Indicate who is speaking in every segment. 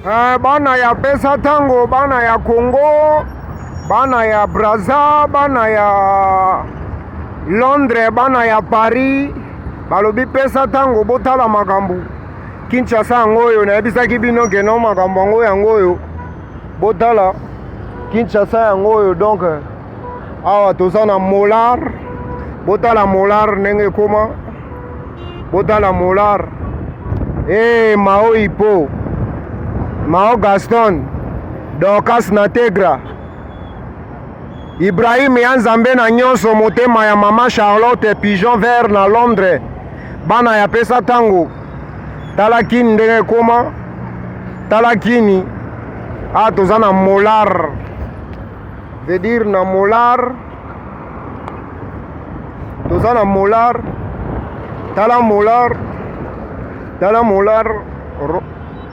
Speaker 1: Bana ya Pesa Tango, bana ya Congo, bana ya Brazza, bana ya Londres, bana ya Paris, balobi Pesa Tango botala makambu. Kinshasa ngoyo na yebisaki bino keno makambu ngoyo botala Kinshasa ngoyo. Donc awa toza na molar, botala molar ndenge koma, botala molar. Mao Ipo, Mao Gaston, Dorcas na Tegra, Ibrahim ya Nzambe na Nionso, motema ya mama Charlotte, pigeon vert na Londres, bana ya Pesa Tango. Tala kini ndenge koma, tala kini. Toza na molar, veut dire na molar, toza na molar. Tala molar, tala molar,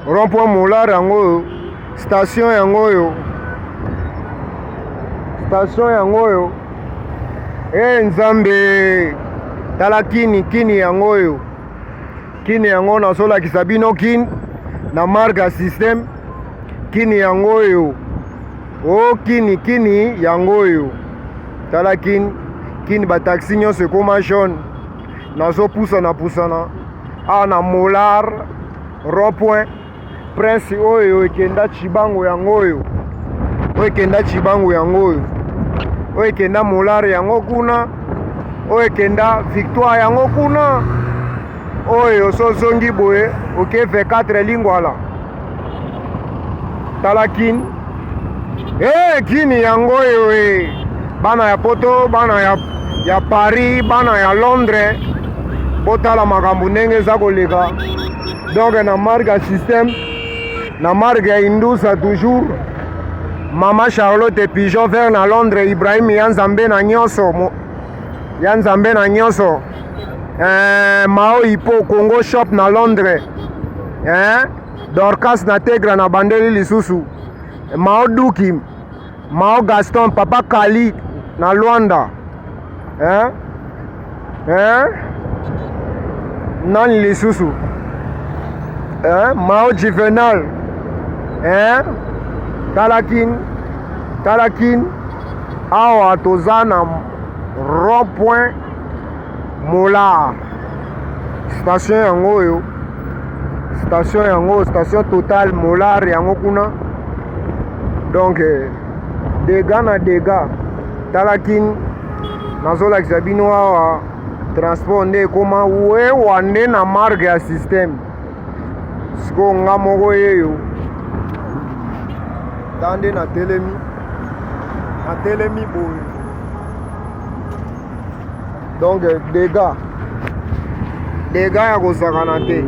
Speaker 1: rond-point molar yango, station yango, station yango. Nzambe, tala kini yango, kini yango na sola kisabino kin na marga system, kini yango. Kini yango. Tala kini ba taxi nyonso koma jaune. Nazo pusana na molar rond-point prince oyo ekenda chibango yango ekenda chibango yango ekenda molar yango kuna ekenda victoire yango kuna oyo sozongi boye oke V4 lingwala. Tala kini kini yango bana ya poto, bana ya Paris, bana ya Londres, botala makambu ndenge eza koleka. Donc na marga système, na marga ya Indusa toujours, mama Charlotte pigeon vert na Londres, Ibrahim ya Nzambe na Nionso, Mao Ipo Congo shop na Londres, Dorcas na Tegra na bandeli lisusu, Mao Duki, Mao Gaston, papa Kali na Luanda, nani lisusu, Mao Juvenal, talakin. Awa toza na rond-point molar, station yango station total molar yango kuna. Donc dega na dega, talakin nazola kisabino awa transport nde koma we wande na marge ya system. Siko nga moko yeyo tande na telemi boy. Donc dega ya kosakana te.